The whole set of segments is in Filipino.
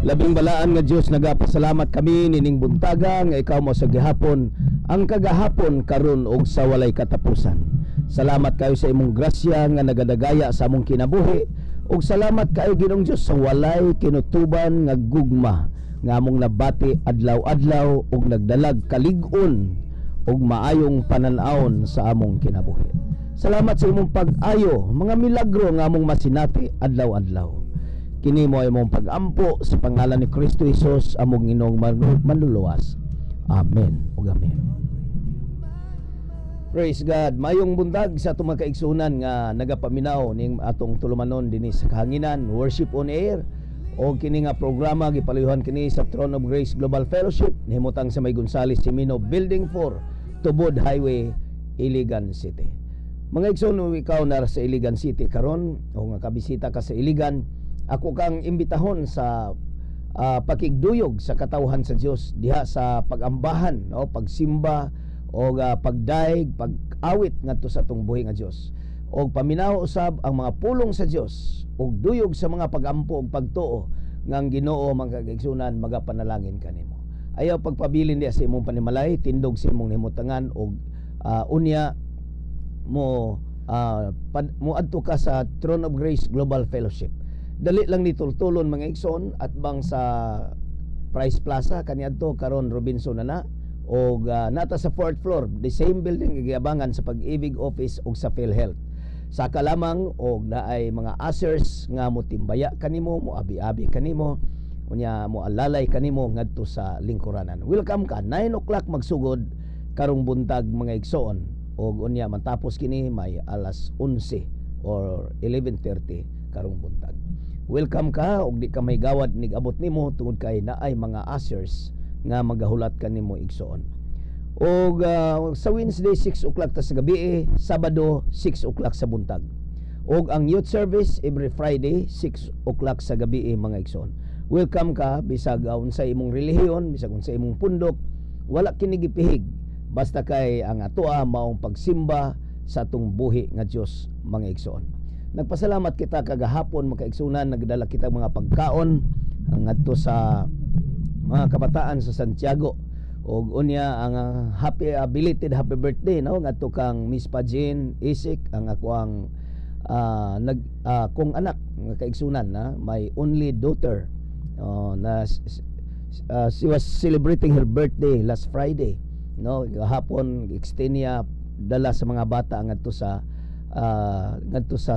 Labing balaan nga Dios, nagapasalamat kami nining buntaga nga ikaw mo sa gihapon ang kagahapon karon og sa walay katapusan. Salamat kayo sa imong grasya nga nagadagaya sa among kinabuhi, ug salamat kayo Ginoong Dios sa walay kinutuban nga gugma nga among nabati adlaw-adlaw ug nagdalag kalig-on ug maayong pananawon sa among kinabuhi. Salamat sa imong pag-ayo, mga milagro nga among masinati adlaw-adlaw. Kini mo ay mong pag-ampo sa pangalan ni Kristo Jesus among Ginoong manluluwas. Amen ug amen. Praise God. Mayong buntag sa atong mga kaigsunan nga nagapaminaw ning atong tulumanon dinhi sa kahanginan, Worship on Air, o kini nga programa gipaluyuhan kini sa Throne of Grace Global Fellowship nihimutang sa May Gonzales Simino Building 4, Tubod Highway, Iligan City. Mga igsoon, ikaw na sa Iligan City karon o nga kabisita ka sa Iligan, ako kang imbitahon sa pakigduyog sa katawhan sa Dios diha sa pagambahan, no, pagsimba o pagdaig, pag-awit ngadto sa atong buhi nga Dios, o paminaw usab ang mga pulong sa Dios ug duyog sa mga pagampo ug pagtuo nga ang Ginoo mga kaigsunan magapanalangin kanimo. Ayaw pagpabilin diha sa imong panimalay, tindog sa imong himutangan ug unya mo adto ka sa Throne of Grace Global Fellowship. Dali lang ni tultulon mga igsoon at bang sa Price Plaza kaniadto karon Robinson na o nata sa 4th floor, the same building giabangan sa Pag-ibig Office ug sa PhilHealth. Saka lamang og naay mga ushers nga mo timbaya kanimo, mo abi-abi kanimo, unya mo alalay kanimo ngadto sa lingkuranan. Welcome ka 9 o'clock magsugod karong buntag mga igsoon, og unya matapos kini may alas 11 or 11:30 karong buntag. Welcome ka og di ka may gawad nig-abot nimo tungod kay naay mga ushers nga magahulat kanimo igsoon. Og sa Wednesday 6 o'clock ta sa gabi, Sabado 6 o'clock sa buntag. Og ang youth service every Friday 6 o'clock sa gabi mga igsoon. Welcome ka bisag unsa imong relihiyon, bisag unsa imong pundok, wala kini gipihig basta kay ang atoa maong pagsimba sa atong buhi nga Dios mga igsoon. Nagpasalamat kita kagahapon mga kaigsunan, nagdala kita mga pagkaon ngadto sa mga kabataan sa Santiago, og unya ang happy belated happy birthday no ngadto kang Miss Pajin Isik, ang ako ang kong anak nga kaigsunan na my only daughter, na she was celebrating her birthday last Friday, no. Gahapon extend niya dala sa mga bata ngadto sa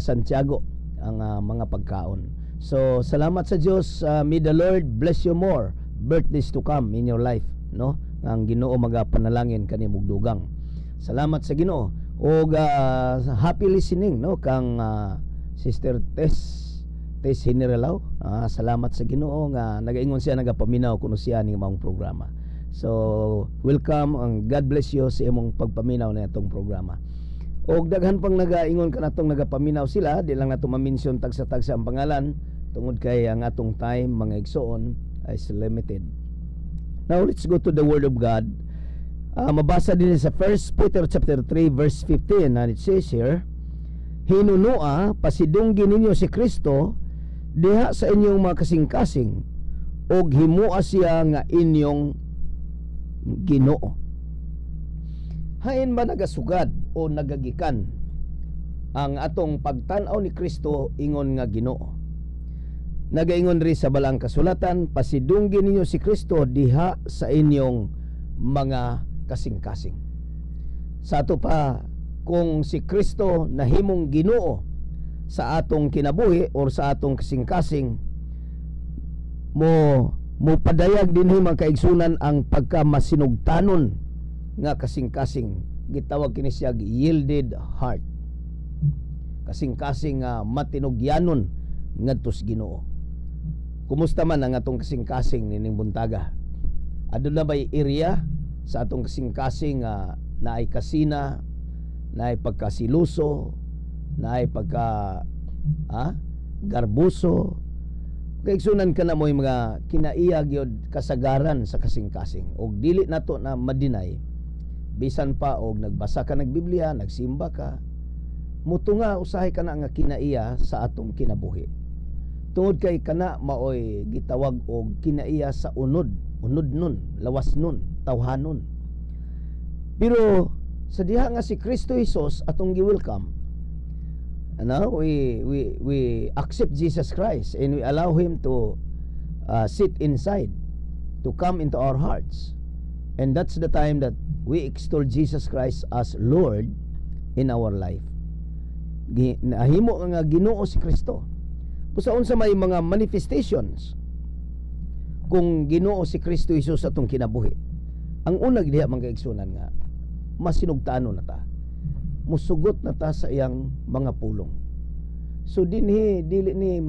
Santiago ang mga pagkaon. So salamat sa Dios. May the Lord bless you more birthdays to come in your life, no, ang Ginoo magapanalangin kanimong dugang. Salamat sa Ginoo. Og happy listening, no, kang Sister Tess Hiniralaw. Salamat sa Ginoo nga nagaingon siya nagapaminaw kuno siya ning maong programa. So welcome and God bless you sa imong pagpaminaw na itong programa. Og daghan pang nagaingon kanatong nagapaminaw sila, di lang nato ma-mention tagsa-tagsa ang pangalan tungod kay ang atong time mga igsoon is limited. Now let's go to the Word of God. Mabasa din sa 1 Peter chapter 3 verse 15, and it says here, hinunua pasidunggi ninyo si Kristo diha sa inyong mga kasing-kasing og himua siya nga inyong Ginoo. Hain ba nagasugad o nagagikan ang atong pagtan-aw ni Kristo ingon nga Ginoo? Nagaingon ri sa balang kasulatan, pasidunggi ninyo si Kristo diha sa inyong mga kasing-kasing. Sa ato pa, kung si Kristo nahimong Ginoo sa atong kinabuhi or sa atong kasing-kasing, mo padayag din mga kaigsunan ang pagkamasinugtanon nga kasing-kasing. Gitawag kini siya yielded heart. Kasing-kasing matinugyanon ngadto sa Ginoo. Kumusta man ang atong kasing-kasing nining buntaga? Aduna bay area sa atong kasing-kasing naay kasina, naay pagkasiluso, naay pagka garbuso. Kaigsunan ka na mo yung mga kinaiyag yun kasagaran sa kasing-kasing. Og dili nato na madinay, bisan pa og nagbasa ka nagbiblia, nagsimba ka, mutunga usahay ka na nga kinaiya sa atong kinabuhi. Tungod kay kana maoy gitawag og kinaiya sa unod nun, lawas nun, tawhanon. Pero sa diha nga si Kristo Jesus atong gi-welcome, we accept Jesus Christ and we allow him to sit inside, to come into our hearts. And that's the time that we extol Jesus Christ as Lord in our life. Nahimo nga Ginoo si Kristo. Pusaon sa may mga manifestations kung Ginoo si Kristo Jesus atong kinabuhi. Ang unang diha mga igsunan nga masinugtano na ta, musugot na ta sa iyang mga pulong. So dili ni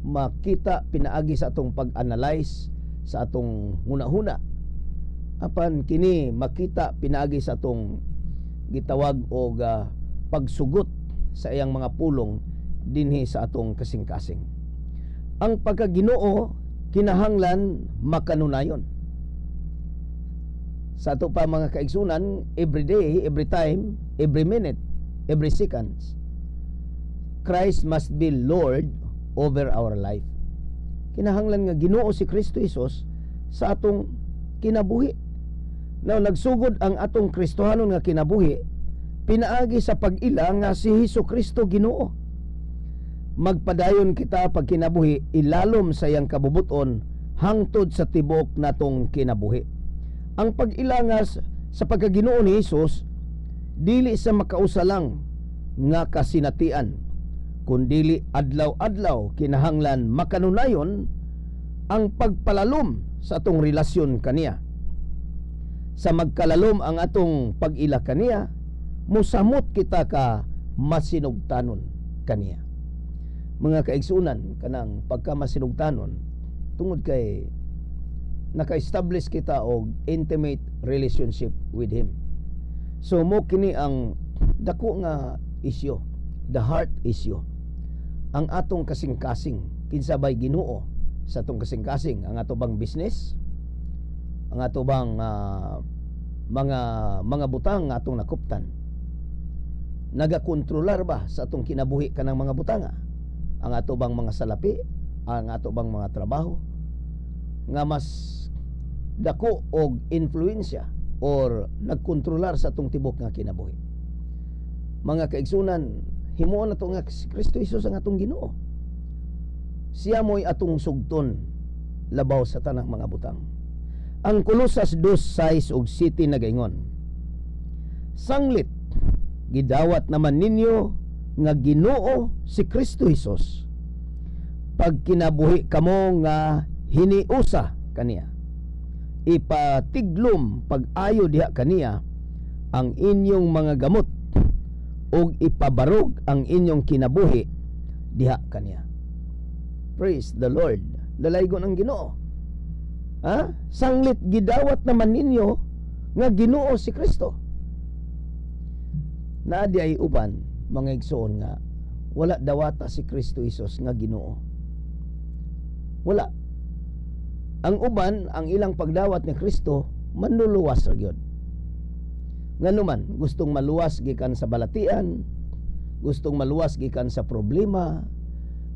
makita pinaagi sa atong pag-analyze sa atong huna-huna, apan kini makita pinaagi sa atong gitawag og pagsugot sa iyang mga pulong dinhi sa atong kasing-kasing. Ang pagkaginoo kinahanglan makanunayon. Sa ato pa mga kaigsunan, every day, every time, every minute, every seconds, Christ must be Lord over our life. Kinahanglan nga Ginoo si Kristo Jesus sa atong kinabuhi. Now, nagsugod ang atong Kristohanon nga kinabuhi pinaagi sa pag-ila nga si Hesus Kristo Ginoo. Magpadayon kita pag kinabuhi ilalom sa iyang kabubuton hangtod sa tibok natong kinabuhi. Ang pag-ilangas sa pagkaginoo ni Hesus dili sa makausa lang nga kasinatian, kundili adlaw-adlaw kinahanglan makanunayon ang pagpalalom sa atong relasyon kaniya. Sa magkalalom ang atong pag-ila kaniya, musamot kita ka masinugtanon kaniya. Mga kaigsunan, kanang pagkamasinugtanon tungod kay naka-establish kita og intimate relationship with Him. So mo kini ang dako nga isyu, the heart issue. Ang atong kasing-kasing kinsa bay Ginoo sa atong kasing-kasing, ang ato bang business, ang ato bang mga butang nga atong nakuptan, nagakontrolar ba sa atong kinabuhi kanang mga butanga? Ang ato bang mga salapi, ang ato bang mga trabaho nga mas dako og influensya or nagkontrolar sa atong tibok nga kinabuhi. Mga kaigsunan, himuon na to nga si Kristo Jesus ang atong Ginoo. Siya mo'y atong sugton labaw sa tanang mga butang. Ang Kolosas 2:6 ug 7 nagaingon, sanglit gidawat naman ninyo nga Ginoo si Kristo Jesus pag kinabuhi kamo nga hiniusa kaniya, ipatiglom pag-ayo diha kaniya ang inyong mga gamot ug ipabarog ang inyong kinabuhi diha kaniya. Praise the Lord. Lalaygon ang Ginoo. Sanglit gidawat naman ninyo nga Ginoo si Kristo. Naadi ay uban mga igsoon nga wala dawata si Kristo Jesus nga Ginoo. Wala. Ang uban, ang ilang pagdawat ni Kristo manluluwas ra gyud. Nganuman gustong maluwas gikan sa balatian, gustong maluwas gikan sa problema,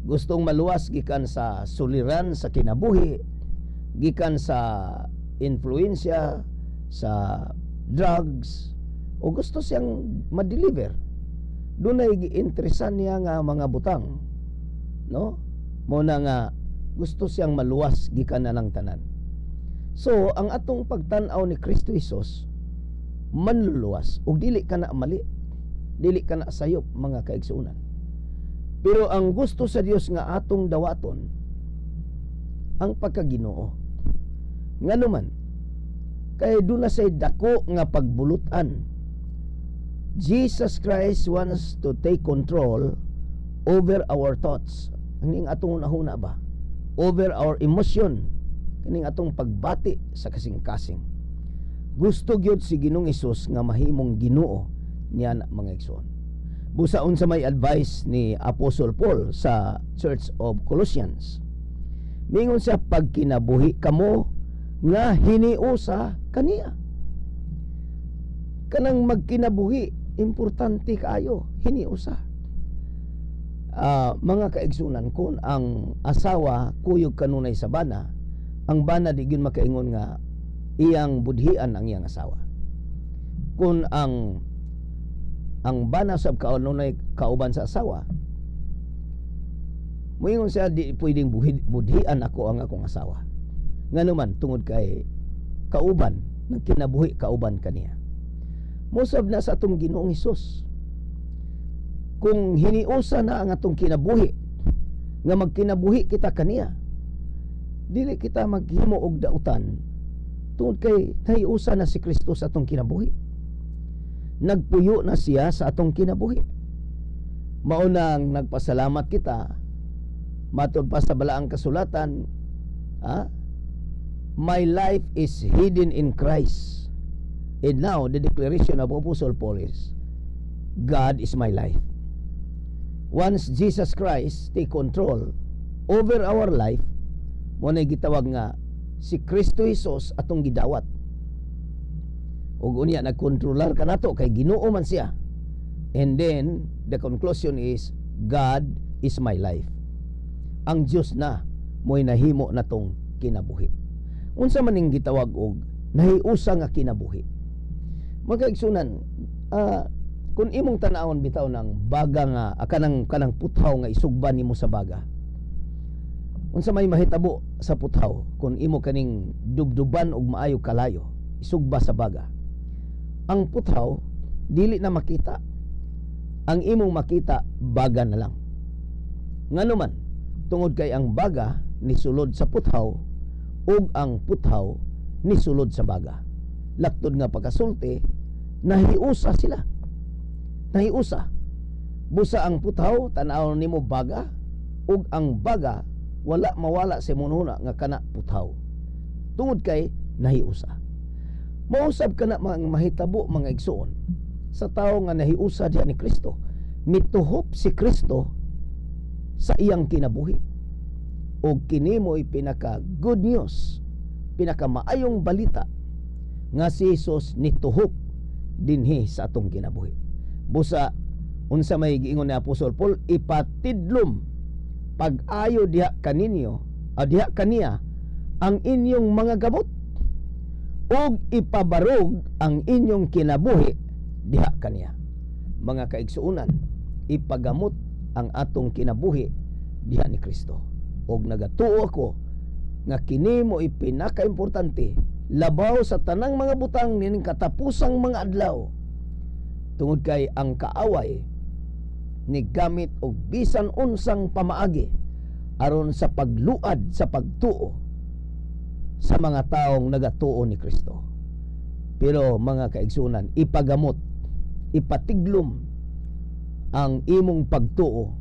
gustong maluwas gikan sa suliran sa kinabuhi, gikan sa influensya, sa drugs, o gusto siyang ma-deliver. Doon ay giinteresan niya nga mga butang, no? Muna nga gusto siyang maluwas gikan na ng tanan. So ang atong pagtan-aw ni Kristo Jesus manluluwas ug dili ka na mali, dili ka na sayop mga kaigsuunan. Pero ang gusto sa Dios nga atong dawaton ang pagkaginoo. Nganuman kay doon na say dako nga pagbulutan. Jesus Christ wants to take control over our thoughts. Ang atong una-huna ba? Over our emotion. Kaning atong pagbati sa kasing-kasing. Gusto gyud si Ginoong Hesus nga mahimong Ginoo niya na mga igsoon. Busaon sa may advice ni Apostle Paul sa Church of Colossians. Mingon siya, pag kinabuhi kamo nga hiniusa kaniya. Kanang magkinabuhi importante kaayo, hiniusa. mga kaigsunan, kung ang asawa kuyog kanunay sa bana, ang bana di gyud makaingon nga iyang budhian ang iyang asawa. Kung ang bana sab kanunay kauban sa asawa, moingon siya di pwedeng budhian ako ang akong asawa. Nganuman tungod kay kauban ng kinabuhi kauban kaniya. Musab na sa atong Ginoong Hesus, kung hiniusa na ang atong kinabuhi nga magkinabuhi kita kaniya, dili kita maghimo og dautan tungod kay nahiusa na si Kristo sa atong kinabuhi. Nagpuyo na siya sa atong kinabuhi. Maunang nagpasalamat kita matod pa sa balaang kasulatan, my life is hidden in Christ. And now the declaration of Apostle Paul is, God is my life. Once Jesus Christ take control over our life, mo na gitawag nga si Kristo Jesus atong gidawat. Ug unya nagkontrolar kanato kay Ginoo man siya. And then the conclusion is, God is my life. Ang Dios na mo'y nahimo natong kinabuhi. Unsa man ning gitawag og nahiusa nga kinabuhi? Magkaigsunan, kung imong tanawon bitaw ng baga nga kanang puthaw nga isugban nimo sa baga, unsa may mahitabo sa puthaw kung imo kaning dubduban og maayo kalayo isugba sa baga? Ang puthaw dili na makita. Ang imong makita baga na lang. Nganuman tungod kay ang baga nisulod sa puthaw ug ang puthaw nisulod sa baga. Laktod nga pagkasulti, nahiusa sila. Nahiusa. Busa ang puthaw, tanaw nimo baga, ug ang baga wala mawala sa mununa nga kana puthaw. Tungod kay nahiusa. Mausab kana mga mahitabo mga igsoon sa tawo nga nahiusa diha ni Kristo. Mituhop si Kristo sa iyang kinabuhi. O kini mo'y pinaka good news, pinaka maayong balita nga si Jesus nituhop dinhi sa atong kinabuhi. Busa unsa may giingon ni Apostol Paul, ipatidlom pag-ayo diha kaninyo diha kaniya ang inyong mga gamot ug ipabarog ang inyong kinabuhi diha kaniya. Mga kaigsuunan, ipagamot ang atong kinabuhi diha ni Kristo. Og nagatuo ako nga kini mo ipinakaimportante labaw sa tanang mga butang nining katapusang mga adlaw. Tungod kay ang kaaway ni gamit og bisan unsang pamaagi aron sa pagluad sa pagtuo sa mga taong nagatuo ni Kristo. Pero mga kaigsunan, ipagamot, ipatiglom ang imong pagtuo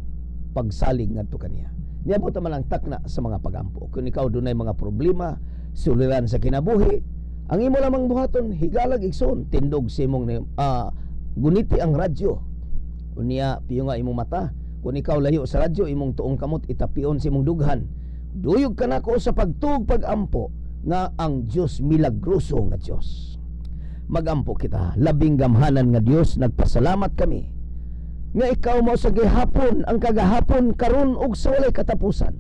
pagsalig ngadto kaniya. Niabot man ang takna sa mga pagampo. Kung ikaw dunay mga problema, suliran sa kinabuhi, ang imo lamang buhaton, higalag igsoon, tindog sa imong guniti ang radyo. Unya, piyo nga imong mata. Kung ikaw layo sa radyo, imong tuong kamot, itapion sa imong dughan. Duyog ka na ko sa pagtuog pagampo nga ang Diyos milagroso nga Diyos. Magampo kita, labing gamhanan nga Diyos, nagpasalamat kami nga ikaw mo sa gihapon ang kagahapon karon ug sa walay katapusan.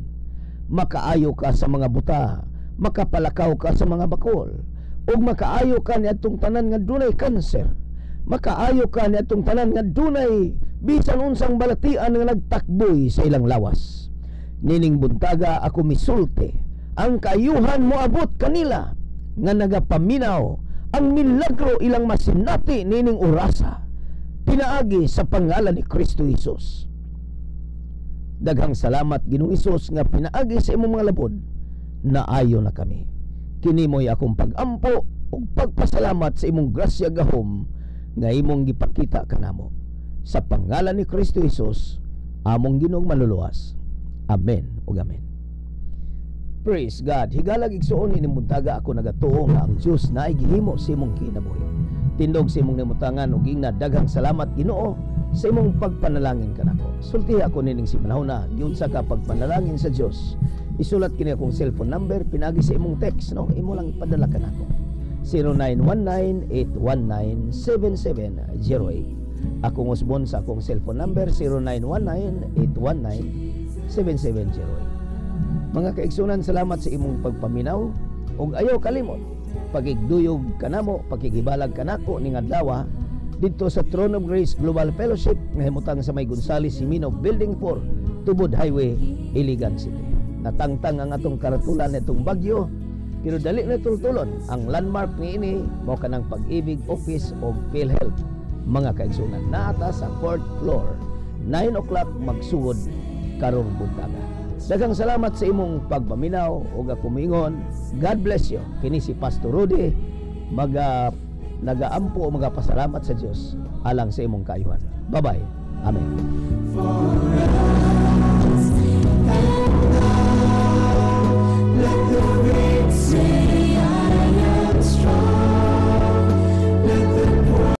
Makaayo ka sa mga buta, makapalakaw ka sa mga bakol, ug makaayo ka niadtong tanan nga dunay kanser. Makaayo ka niadtong tanan nga dunay bisan unsang balatian nga nagtakboy sa ilang lawas. Nining buntaga ako misulti, ang kaayuhan mo abot kanila nga nagapaminaw ang milagro ilang masinati nining orasa. Pinaagi sa pangalan ni Kristo Jesus. Daghang salamat Ginoong Hesus nga pinaagi sa imong mga labod, naayo na kami. Kini mo'y akong pagampo ug pagpasalamat sa imong grasya gahom nga imong gipakita kanamo. Sa pangalan ni Kristo Jesus, among Ginoong manluluwas. Amen ug amen. Praise God. Higalag igsuon ini muntaga ako nagatuo nga ang Dios naay gihimo sa imong kinabuhi. Tindog sa imong namutangan ug ingna daghang salamat Ginoo sa imong pagpanalangin kanako. Sulti ako nining si manahuna giunsa ka pagpanalangin sa Dios. Isulat kini akong cellphone number pinagi sa imong text no, imo lang ipadala kanako. 0919-819-7708. Akong usbon sa akong cellphone number 0919-819-7708. Mga kaigsunan, salamat sa imong pagpaminaw ug ayaw kalimot pagigduyog kanamo, pakigibalag kanako ning adlaw dito sa Throne of Grace Global Fellowship nga himutang sa May Gonzales Simino Building 4, Tubod Highway, Iligan City. Natangtang ang atong karatulan nitong bagyo, pero dali na tultulon. Ang landmark niini mao kanang Pag-ibig Office of PhilHealth. Mga kaigsunan, naata sa 4th floor, 9 o'clock magsugod karong buntaga. Daghang salamat sa imong pagpaminaw ug ako mingon, God bless you. Kini si Pastor Rudy, nagaampo o magapasalamat sa Dios alang sa imong kaayuhan. Bye-bye. Amen. Let